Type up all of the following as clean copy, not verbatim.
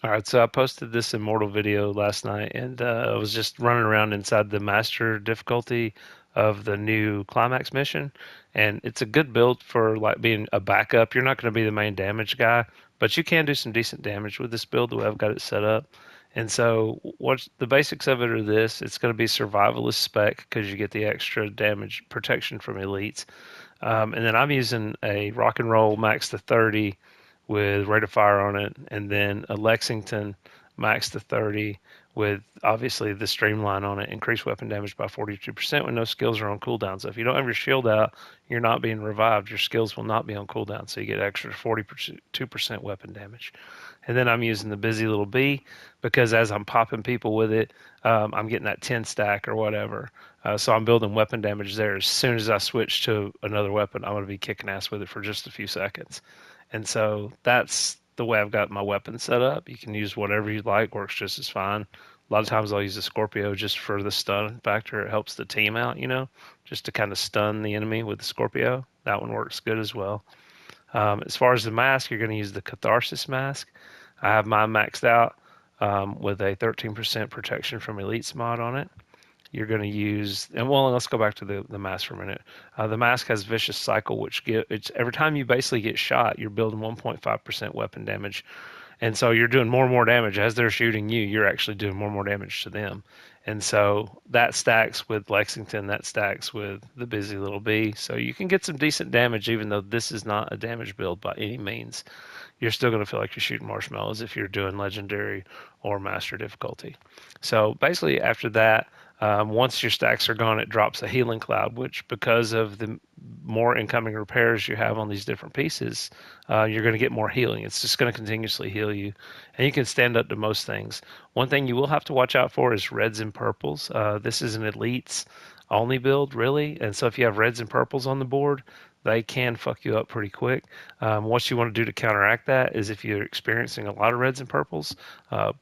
All right, so I posted this Immortal video last night, and I was just running around inside the master difficulty of the new climax mission, and it's a good build for like being a backup. You're not going to be the main damage guy, but you can do some decent damage with this build the way I've got it set up. And so, what's the basics of it are this: it's going to be survivalist spec because you get the extra damage protection from elites. And then I'm using a rock and roll max to 30 with rate of fire on it, and then a Lexington max to 30 with obviously the streamline on it, increased weapon damage by 42% when no skills are on cooldown. So if you don't have your shield out, you're not being revived. Your skills will not be on cooldown, so you get extra 42% weapon damage. And then I'm using the busy little bee because as I'm popping people with it, I'm getting that 10 stack or whatever. So I'm building weapon damage there. As soon as I switch to another weapon, I'm going to be kicking ass with it for just a few seconds. And so that's the way I've got my weapon set up. You can use whatever you like, works just as fine. A lot of times I'll use a Scorpio just for the stun factor. It helps the team out, just to kind of stun the enemy with the Scorpio. That one works good as well. As far as the mask, you're going to use the Catharsis mask. I have mine maxed out with a 13% protection from elites mod on it. You're going to use, and well, let's go back to the mask for a minute. The mask has vicious cycle, which it's every time you basically get shot, you're building 1.5% weapon damage, and so you're doing more and more damage as they're shooting you. You're actually doing more and more damage to them, and so that stacks with Lexington, that stacks with the busy little bee. So you can get some decent damage, even though this is not a damage build by any means. You're still going to feel like you're shooting marshmallows if you're doing legendary or master difficulty. So basically, after that, once your stacks are gone, it drops a healing cloud, which because of the more incoming repairs you have on these different pieces, you're going to get more healing. It's just going to continuously heal you, and you can stand up to most things. One thing you will have to watch out for is reds and purples. This is an elites only build, really, and so if you have reds and purples on the board, they can fuck you up pretty quick. What you want to do to counteract that is if you're experiencing a lot of reds and purples,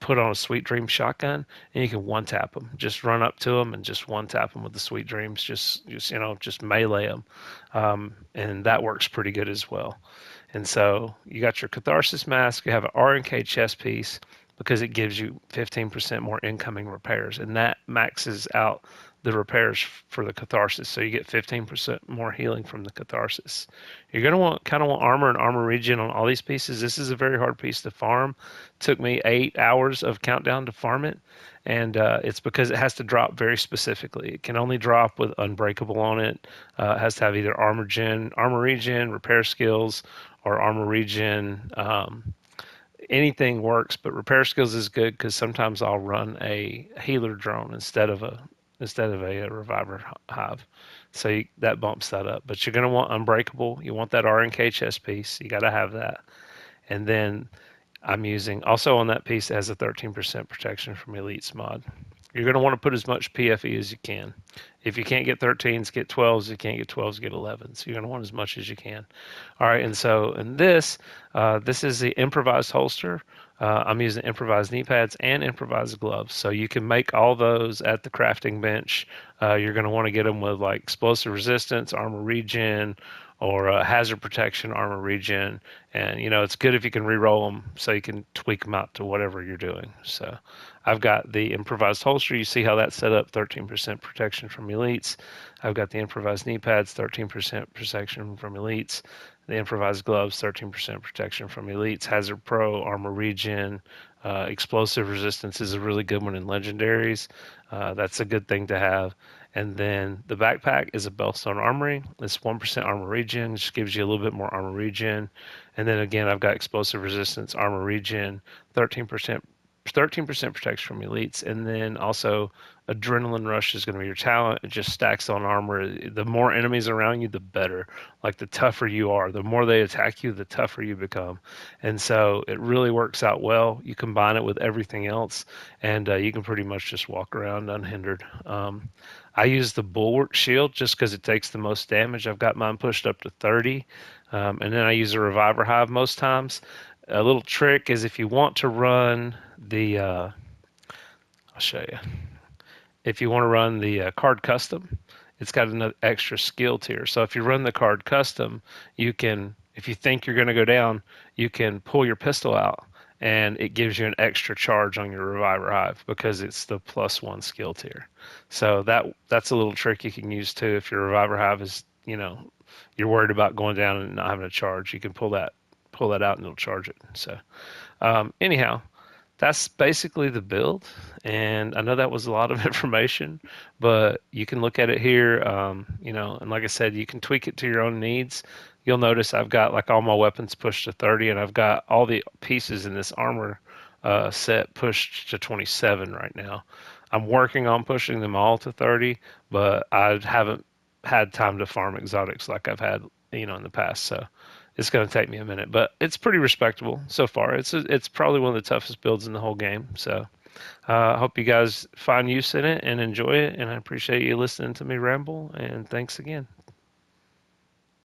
put on a Sweet Dream shotgun and you can one tap them. Just run up to them and just one tap them with the Sweet Dreams. Just melee them, and that works pretty good as well. And so you got your Catharsis mask. You have an RNK chest piece because it gives you 15% more incoming repairs, and that maxes out the repairs for the Catharsis. So you get 15% more healing from the Catharsis. You're going to want armor and armor regen on all these pieces. This is a very hard piece to farm. It took me 8 hours of countdown to farm it, and it's because it has to drop very specifically. It can only drop with Unbreakable on it. It has to have either armor regen, repair skills, or armor regen. Anything works, but repair skills is good because sometimes I'll run a healer drone instead of a reviver hive. So that bumps that up. But you're going to want Unbreakable. You want that RNK chest piece. You got to have that. And then I'm using also on that piece it has a 13% protection from Elites mod. You're going to want to put as much PFE as you can. If you can't get 13s, get 12s. If you can't get 12s, get 11s. You're going to want as much as you can. All right, and so in this is the improvised holster. I'm using improvised knee pads and improvised gloves. So you can make all those at the crafting bench. You're going to want to get them with like explosive resistance, armor regen, or hazard protection, armor regen. And, it's good if you can re-roll them so you can tweak them out to whatever you're doing. So I've got the improvised holster. You see how that's set up, 13% protection from elites. I've got the improvised knee pads, 13% protection from elites. The improvised gloves, 13% protection from elites. Hazard Pro, armor regen, explosive resistance is a really good one in legendaries. That's a good thing to have. And then the backpack is a Bellstone Armory. It's 1% armor regen, just gives you a little bit more armor regen. And then again, I've got explosive resistance, armor regen, 13% 13% protection from elites, and then also adrenaline rush is going to be your talent. It just stacks on armor. The more enemies around you, the better. Like the tougher you are, the more they attack you, the tougher you become. And so it really works out well. You combine it with everything else, and you can pretty much just walk around unhindered. I use the bulwark shield just because it takes the most damage. I've got mine pushed up to 30, and then I use a reviver hive most times. A little trick is if you want to run I'll show you. If you want to run the card custom, it's got an extra skill tier. So if you run the card custom, you can, if you think you're going to go down, you can pull your pistol out and it gives you an extra charge on your Reviver Hive because it's the +1 skill tier. So that's a little trick you can use too if your Reviver Hive is, you're worried about going down and not having a charge. You can pull that out and it'll charge it. So anyhow, that's basically the build. And I know that was a lot of information, but you can look at it here. And like I said, you can tweak it to your own needs. You'll notice I've got like all my weapons pushed to 30, and I've got all the pieces in this armor set pushed to 27 right now. I'm working on pushing them all to 30, but I haven't had time to farm exotics like I've had, in the past. So it's going to take me a minute, but it's pretty respectable so far. It's probably one of the toughest builds in the whole game. So I hope you guys find use in it and enjoy it. And I appreciate you listening to me ramble. And thanks again.